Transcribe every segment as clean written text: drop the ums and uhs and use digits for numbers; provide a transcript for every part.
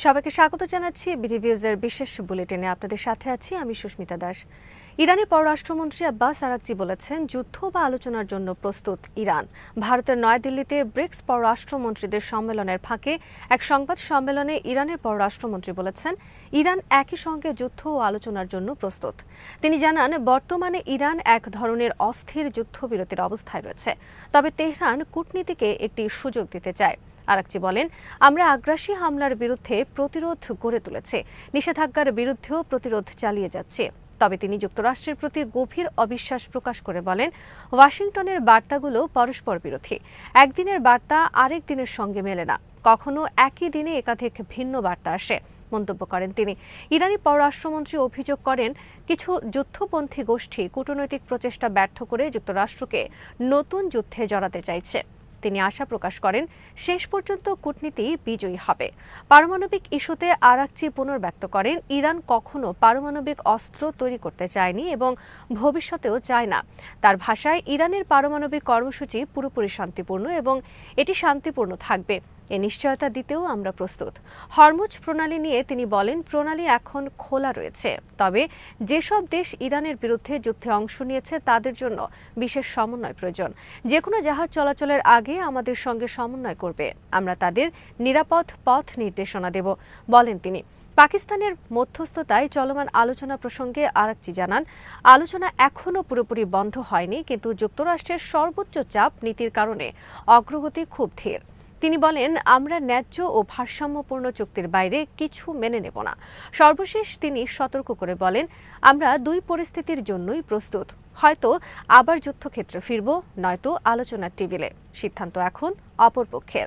সবাইকে স্বাগত জানাচ্ছি বিডিভিউজের বিশেষ বুলেটিনে। আপনাদের সাথে আছি আমি সুস্মিতা দাস। ইরানের পররাষ্ট্রমন্ত্রী আব্বাস আরাকচি বলেছেন, যুদ্ধ বা আলোচনার জন্য প্রস্তুত ইরান। ভারতের নয়াদিল্লিতে ব্রিক্স পররাষ্ট্রমন্ত্রীদের সম্মেলনের ফাঁকে এক সংবাদ সম্মেলনে ইরানের পররাষ্ট্রমন্ত্রী বলেছেন, ইরান একই সঙ্গে যুদ্ধ ও আলোচনার জন্য প্রস্তুত। তিনি জানান, বর্তমানে ইরান এক ধরনের অস্থির যুদ্ধবিরতির অবস্থায় রয়েছে, তবে তেহরান কূটনীতিকে একটি সুযোগ দিতে চায়। আরাকচি বলেন, আমরা আগ্রাসী হামলার বিরুদ্ধে প্রতিরোধ গড়ে তুলেছি, নিষেধাজ্ঞার বিরুদ্ধেও প্রতিরোধ চালিয়ে যাচ্ছে। তবে তিনি যুক্তরাষ্ট্রের প্রতি গভীর অবিশ্বাস প্রকাশ করে বলেন, ওয়াশিংটনের বার্তাগুলো পরস্পর বিরোধী। একদিনের বার্তা আরেক দিনের সঙ্গে মেলে না, কখনো একই দিনে একাধিক ভিন্ন বার্তা আসে, মন্তব্য করেন তিনি। ইরানি পররাষ্ট্রমন্ত্রী অভিযোগ করেন, কিছু যুদ্ধপন্থী গোষ্ঠী কূটনৈতিক প্রচেষ্টা ব্যর্থ করে যুক্তরাষ্ট্রকে নতুন যুদ্ধে জড়াতে চাইছে। তিনি আশা প্রকাশ করেন, শেষ পর্যন্ত কূটনীতি বিজয়ী হবে। পারমাণবিক ইস্যুতে আরাকচি পুনর্ব্যক্ত করেন, ইরান কখনো পারমাণবিক অস্ত্র তৈরি করতে চায়নি এবং ভবিষ্যতেও চায় না। তার ভাষায়, ইরানের পারমাণবিক কর্মসূচি পুরোপুরি শান্তিপূর্ণ এবং এটি শান্তিপূর্ণ থাকবে, এ নিশ্চয়তা দিতেও আমরা প্রস্তুত। হরমুজ প্রণালী নিয়ে তিনি বলেন, প্রণালী এখন খোলা রয়েছে, তবে যেসব দেশ ইরানের বিরুদ্ধে যুদ্ধে অংশ নিয়েছে তাদের জন্য বিশেষ সমন্বয় প্রয়োজন। যে কোনো জাহাজ চলাচলের আগে আমাদের সঙ্গে সমন্বয় করবে, আমরা তাদের নিরাপদ পথ নির্দেশনা দেব, বলেন তিনি। পাকিস্তানের মধ্যস্থতায় চলমান আলোচনা প্রসঙ্গে আরাকচি জানান, আলোচনা এখনও পুরোপুরি বন্ধ হয়নি, কিন্তু যুক্তরাষ্ট্রের সর্বোচ্চ চাপ নীতির কারণে অগ্রগতি খুব ধীর। তিনি বলেন, আমরা ন্যায্য ও ভারসাম্যপূর্ণ চুক্তির বাইরে কিছু মেনে নেব না। সর্বশেষ তিনি সতর্ক করে বলেন, আমরা দুই পরিস্থিতির জন্যই প্রস্তুত, হয়তো আবার যুদ্ধক্ষেত্রে ফিরব, নয়তো আলোচনার টেবিলে। সিদ্ধান্ত এখন অপরপক্ষের।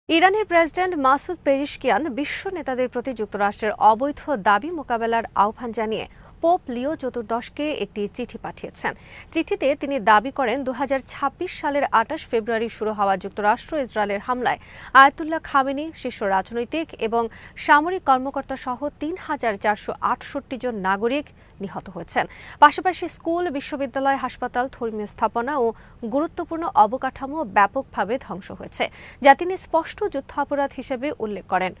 ইরানের প্রেসিডেন্ট মাসুদ পেজিশকিয়ান বিশ্ব নেতাদের প্রতি যুক্তরাষ্ট্রের অবৈধ দাবি মোকাবেলার আহ্বান জানিয়ে পোপ লিও চতুর্দশকে একটি চিঠি পাঠিয়েছেন। চিঠিতে তিনি দাবি করেন, 2026 সালের 28 ফেব্রুয়ারি শুরু হওয়া যুক্তরাষ্ট্র ইসরায়েলের হামলায় আয়াতুল্লাহ খামেনি, শীর্ষ রাজনৈতিক এবং সামরিক কর্মকর্তা সহ 3468 জন নাগরিক নিহত হয়েছেন। পাশাপাশি স্কুল, বিশ্ববিদ্যালয়, হাসপাতাল, ধর্মীয় স্থাপনা ও গুরুত্বপূর্ণ অবকাঠামো ব্যাপকভাবে ধ্বংস হয়েছে, যা তিনি স্পষ্ট যুদ্ধাপরাধ হিসেবে উল্লেখ করেন।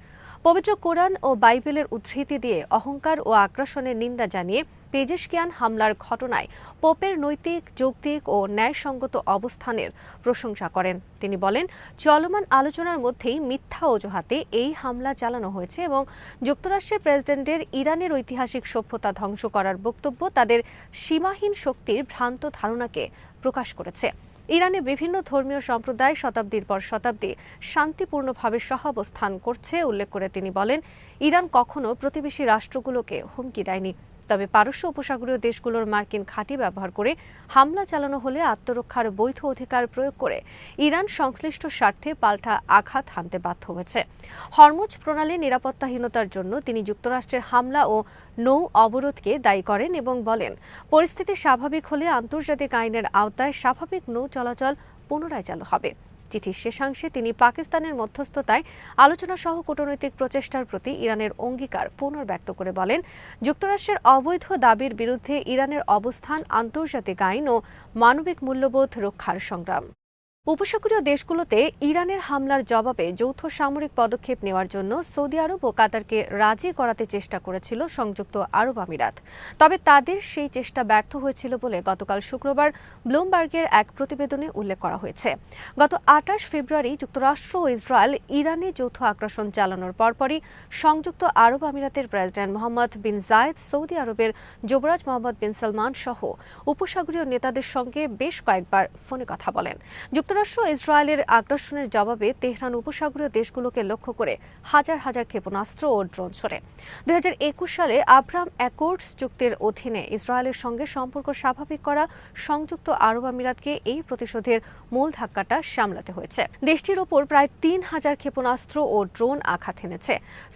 পবিত্র কোরআন ও বাইবেলের উদ্ধৃতি দিয়ে অহংকার ও আগ্রাসনের নিন্দা জানিয়ে পেজিশকিয়ান হামলার ঘটনায় পোপের নৈতিক, যৌক্তিক ও ন্যায়সঙ্গত অবস্থানের প্রশংসা করেন। তিনি বলেন, চলমান আলোচনার মধ্যেই মিথ্যা অজুহাতে এই হামলা চালানো হয়েছে এবং যুক্তরাষ্ট্রের প্রেসিডেন্টের ইরানের ঐতিহাসিক সভ্যতা ধ্বংস করার বক্তব্য তাদের সীমাহীন শক্তির ভ্রান্ত ধারণাকে প্রকাশ করেছে। ইরানে বিভিন্ন ধর্মীয় সম্প্রদায় শতাব্দীর পর শতাব্দী শান্তিপূর্ণভাবে সহাবস্থান করছে উল্লেখ করে তিনি বলেন, ইরান কখনো প্রতিবেশী রাষ্ট্রগুলোকে হুমকি দেয়নি, তবে পারস্য উপসাগরীয় দেশগুলোর মার্কিন ঘাঁটি ব্যবহার করে হামলা চালানো হলে আত্মরক্ষার বৈধ অধিকার প্রয়োগ করে ইরান সংশ্লিষ্ট স্বার্থে পাল্টা আঘাত হানতে বাধ্য হয়েছে। হরমুজ প্রণালীর নিরাপত্তাহীনতার জন্য তিনি যুক্তরাষ্ট্রের হামলা ও নৌ অবরোধকে দায়ী করেন এবং বলেন, পরিস্থিতি স্বাভাবিক হলে আন্তর্জাতিক আইনের আওতায় স্বাভাবিক নৌ চলাচল পুনরায় চালু হবে। চিঠির শেষাংশে তিনি পাকিস্তানের মধ্যস্থতায় আলোচনা সহ কূটনৈতিক প্রচেষ্টার প্রতি ইরানের অঙ্গীকার পুনর্ব্যক্ত করে বলেন, যুক্তরাষ্ট্রের অবৈধ দাবির বিরুদ্ধে ইরানের অবস্থান আন্তর্জাতিক আইন ও মানবিক মূল্যবোধ রক্ষার সংগ্রাম। উপসাগরীয় দেশগুলোতে ইরানের হামলার জবাবে যৌথ সামরিক পদক্ষেপ নেওয়ার জন্য সৌদি আরব ও কাতারকে রাজি করাতে চেষ্টা করেছিল সংযুক্ত আরব আমিরাত, তবে তাদের সেই চেষ্টা ব্যর্থ হয়েছিল বলে গতকাল শুক্রবার ব্লুমবার্গের এক প্রতিবেদনে উল্লেখ করা হয়েছে। গত 28 ফেব্রুয়ারি যুক্তরাষ্ট্র ও ইসরায়েল ইরানে যৌথ আগ্রাসন চালানোর পরপরই সংযুক্ত আরব আমিরাতের প্রেসিডেন্ট মোহাম্মদ বিন জায়েদ, সৌদি আরবের যুবরাজ মোহাম্মদ বিন সালমান সহ উপসাগরীয় নেতাদের সঙ্গে বেশ কয়েকবার ফোনে কথা বলেন। যুক্তরাষ্ট্র ইসরায়েলের আগ্রাসনের জবাবে তেহরান উপসাগরীয় দেশগুলোকে লক্ষ্য করে হাজার হাজার ক্ষেপণাস্ত্র ও ড্রোন ছোড়ে। 2021 সালে আব্রাহাম অ্যাকর্ডস চুক্তির অধীনে ইসরায়েলের সঙ্গে সম্পর্ক স্বাভাবিক করা সংযুক্ত আরব আমিরাতকে এই প্রতিশোধের মূল ধাক্কাটা সামলাতে হয়েছে। দেশটির ওপর প্রায় 3000 ক্ষেপণাস্ত্র ও ড্রোন আঘাত এনেছে।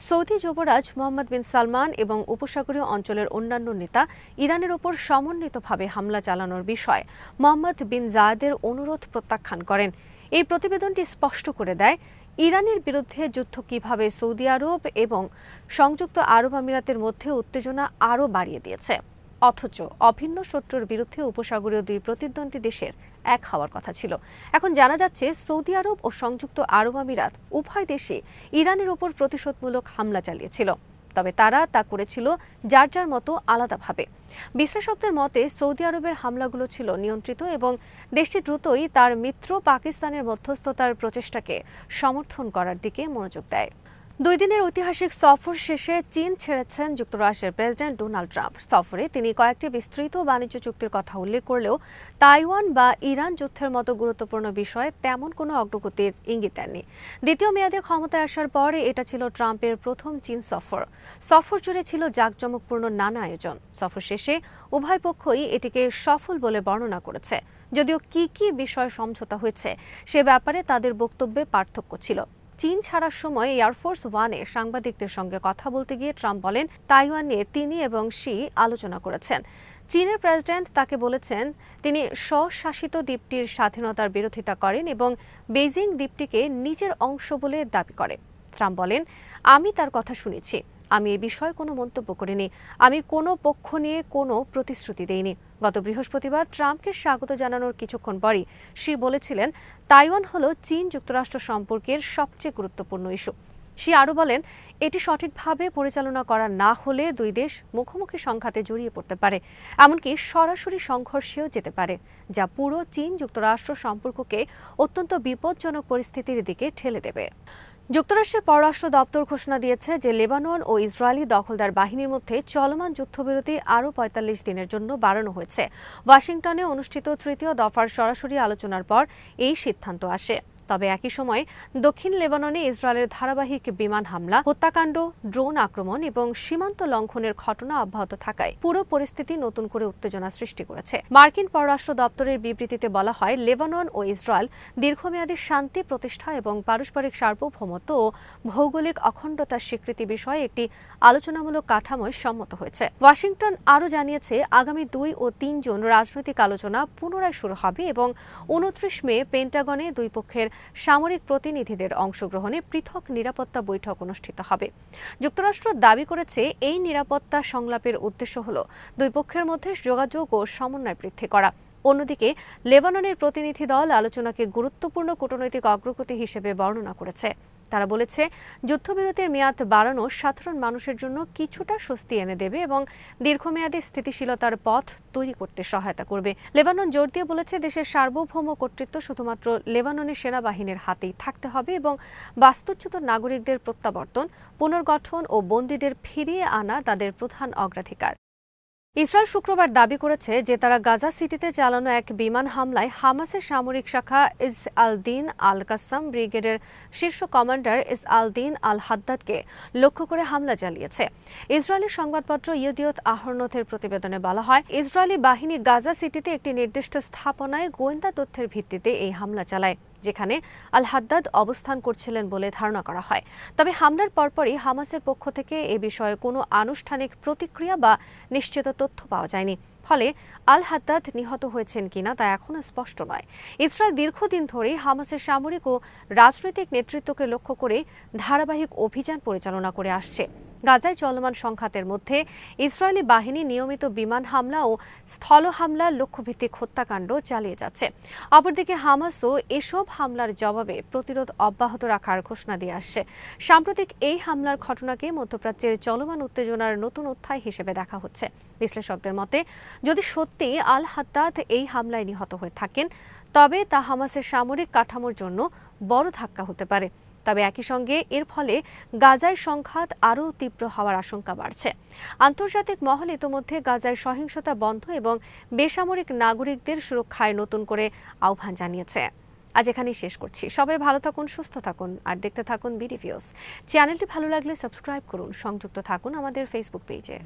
সৌদি যুবরাজ মোহাম্মদ বিন সালমান এবং উপসাগরীয় অঞ্চলের অন্যান্য নেতা ইরানের ওপর সমন্বিতভাবে হামলা চালানোর বিষয়ে মোহাম্মদ বিন জায়েদের অনুরোধ প্রত্যাখ্যান করেন। এই প্রতিবেদনটি স্পষ্ট করে দেয়, ইরানের বিরুদ্ধে যুদ্ধ কিভাবে সৌদি আরব এবং সংযুক্ত আরব আমিরাতের মধ্যে উত্তেজনা আরও বাড়িয়ে দিয়েছে। অথচ অভিন্ন শত্রুর বিরুদ্ধে উপসাগরীয় দুই প্রতিদ্বন্দ্বী দেশের এক হওয়ার কথা ছিল। এখন জানা যাচ্ছে সৌদি আরব ও সংযুক্ত আরব আমিরাত উভয় দেশে ইরানের ওপর প্রতিশোধমূলক হামলা চালিয়েছিল, তবে তারা তা করেছিল যার যার মতো আলাদাভাবে। বিশ্লেষকদের মতে সৌদি আরবের হামলাগুলো ছিল নিয়ন্ত্রিত এবং দেশটি দ্রুতই তার মিত্র পাকিস্তানের মধ্যস্থতার প্রচেষ্টাকে সমর্থন করার দিকে মনোযোগ দেয়। 2 দিনের ঐতিহাসিক সফর শেষে চীন ছেড়েছেন যুক্তরাষ্ট্রের প্রেসিডেন্ট ডোনাল্ড ট্রাম্প। সফরে তিনি কয়েকটি বিস্তৃত বাণিজ্য চুক্তির কথা উল্লেখ করলেও তাইওয়ান বা ইরান যুদ্ধের মতো গুরুত্বপূর্ণ বিষয়ে তেমন কোনো অগ্রগতির ইঙ্গিত দেননি। দ্বিতীয় মেয়াদে ক্ষমতায় আসার পর এটা ছিল ট্রাম্পের প্রথম চীন সফর। সফর জুড়ে ছিল জাঁকজমকপূর্ণ নানা আয়োজন। সফর শেষে উভয় পক্ষই এটিকে সফল বলে বর্ণনা করেছে, যদিও কি বিষয় সমঝোতা হয়েছে সে ব্যাপারে তাদের বক্তব্যে পার্থক্য ছিল। চীন ছাড়ার সময় এয়ারফোর্স ওয়ানে সাংবাদিকদের সঙ্গে কথা বলতে গিয়ে ট্রাম্প বলেন তাইওয়ান নিয়ে তিনি এবং শি আলোচনা করেছেন। চীনের প্রেসিডেন্ট তাকে বলেছেন তিনি স্বশাসিত দ্বীপটির স্বাধীনতার বিরোধিতা করেন এবং বেইজিং দ্বীপটিকে নিজের অংশ বলে দাবি করে। ট্রাম্প বলেন, আমি তার কথা শুনেছি, আমি এ বিষয়ে কোনো মন্তব্য করিনি, আমি কোনো পক্ষ নিয়ে কোনো প্রতিশ্রুতি দেইনি। গত বৃহস্পতিবার ট্রাম্পকে স্বাগত জানানোর কিছুক্ষণ পরই শি বলেছিলেন তাইওয়ান হল চীন যুক্তরাষ্ট্র সম্পর্কের সবচেয়ে গুরুত্বপূর্ণ ইস্যু। শি আরও বলেন, এটি সঠিকভাবে পরিচালনা করা না হলে দুই দেশ মুখোমুখি সংঘাতে জড়িয়ে পড়তে পারে, এমনকি সরাসরি সংঘর্ষেও যেতে পারে, যা পুরো চীন যুক্তরাষ্ট্র সম্পর্ককে অত্যন্ত বিপজ্জনক পরিস্থিতির দিকে ঠেলে দেবে। যুক্তরাষ্ট্রের পররাষ্ট্র দপ্তর ঘোষণা দিয়েছে যে লেবানন ও ইসরায়েলি দখলদার বাহিনীর মধ্যে চলমান যুদ্ধবিরতি আরও ৪৫ দিনের জন্য বাড়ানো হয়েছে। ওয়াশিংটনে অনুষ্ঠিত তৃতীয় দফার সরাসরি আলোচনার পর এই সিদ্ধান্ত আসে। তবে একই সময় দক্ষিণ লেবাননে ইসরায়েলের ধারাবাহিক বিমান হামলা, হত্যাকাণ্ড, ড্রোন আক্রমণ এবং সীমান্ত লঙ্ঘনের ঘটনা অব্যাহত থাকায় পুরো পরিস্থিতি নতুন করে উত্তেজনা সৃষ্টি করেছে। মার্কিন পররাষ্ট্র দপ্তরের বিবৃতিতে বলা হয়, লেবানন ও ইসরায়েল দীর্ঘমেয়াদী শান্তি প্রতিষ্ঠা এবং পারস্পরিক সার্বভৌমত্ব ও ভৌগোলিক অখণ্ডতার স্বীকৃতি বিষয়ে একটি আলোচনামূলক কাঠামোয় সম্মত হয়েছে। ওয়াশিংটন আরও জানিয়েছে, আগামী 2 ও 3 জুন রাজনৈতিক আলোচনা পুনরায় শুরু হবে এবং 29 মে পেন্টাগনে দুই পক্ষের সামরিক প্রতিনিধিদের অংশগ্রহণে পৃথক নিরাপত্তা বৈঠক অনুষ্ঠিত হবে। যুক্তরাষ্ট্র দাবি করেছে এই নিরাপত্তা সংলাপের উদ্দেশ্য হল দুই পক্ষের মধ্যে যোগাযোগ ও সমন্বয় বৃদ্ধি করা। অন্যদিকে লেবাননের প্রতিনিধি দল আলোচনাকে গুরুত্বপূর্ণ কূটনৈতিক অগ্রগতি হিসেবে বর্ণনা করেছে। তারা বলেছে, যুদ্ধবিরতির মেয়াদ বাড়ানো সাধারণ মানুষের জন্য কিছুটা স্বস্তি এনে দেবে এবং দীর্ঘমেয়াদী স্থিতিশীলতার পথ তৈরি করতে সহায়তা করবে। লেবানন জোর দিয়ে বলেছে, দেশের সার্বভৌম কর্তৃত্ব শুধুমাত্র লেবাননের সেনাবাহিনীর হাতেই থাকতে হবে এবং বাস্তুচ্যুত নাগরিকদের প্রত্যাবর্তন, পুনর্গঠন ও বন্দীদের ফিরিয়ে আনা তাদের প্রধান অগ্রাধিকার। ইসরায়েল শুক্রবার দাবি করেছে যে তারা গাজা সিটিতে চালানো এক বিমান হামলায় হামাসের সামরিক শাখা ইস আল দিন আল কাসাম ব্রিগেডের শীর্ষ কমান্ডার ইস আল দিন আল হাদ্দাদকে লক্ষ্য করে হামলা চালিয়েছে। ইসরায়েলি সংবাদপত্র ইয়েদিওত আহরনথের প্রতিবেদনে বলা হয়, ইসরায়েলি বাহিনী গাজা সিটিতে একটি নির্দিষ্ট স্থাপনায় গোয়েন্দা তথ্যের ভিত্তিতে এই হামলা চালায়, যেখানে আল হাদ্দাদ অবস্থান করছিলেন বলে ধারণা করা হয়। তবে হামলার পরপরই হামাসের পক্ষ থেকে এ বিষয়ে কোনো আনুষ্ঠানিক প্রতিক্রিয়া বা নিশ্চিত তথ্য পাওয়া যায়নি। ফলে আল হাদ্দাদ নিহত হয়েছেন কিনা তা এখনও স্পষ্ট নয়। ইসরায়েল দীর্ঘদিন ধরেই হামাসের সামরিক ও রাজনৈতিক নেতৃত্বকে লক্ষ্য করে ধারাবাহিক অভিযান পরিচালনা করে আসছে। গাজায় চলমান সংঘাতের মধ্যে ইসরায়েলি বাহিনী নিয়মিত বিমান হামলা ও স্থল হামলা, লক্ষ্যভিত্তিক হত্যাকাণ্ড চালিয়ে যাচ্ছে। অপরদিকে হামাসও এসব হামলার জবাবে প্রতিরোধ অব্যাহত রাখার ঘোষণা দিয়ে আসছে। সাম্প্রতিক এই হামলার ঘটনাকে মধ্যপ্রাচ্যের চলমান উত্তেজনার নতুন অধ্যায় হিসেবে দেখা হচ্ছে। বিশ্লেষকদের মতে, যদি সত্যি আল হাদ্দাদ এই হামলায় নিহত হয়ে থাকেন, তবে তা হামাসের সামরিক কাঠামোর জন্য বড় ধাক্কা হতে পারে। তবে একই সঙ্গে এর ফলে গাজায় সংঘাত আরও তীব্র হওয়ার আশঙ্কা বাড়ছে। আন্তর্জাতিক মহল ইতোমধ্যে গাজায় সহিংসতা বন্ধ এবং বেসামরিক নাগরিকদের সুরক্ষায় নতুন করে আহ্বান জানিয়েছে। আজ এখানেই শেষ করছি। সবাই ভালো থাকুন, সুস্থ থাকুন আর দেখতে থাকুন বিডি ভিউজ। চ্যানেলটি ভালো লাগলে সাবস্ক্রাইব করুন, সংযুক্ত থাকুন আমাদের ফেসবুক পেজে।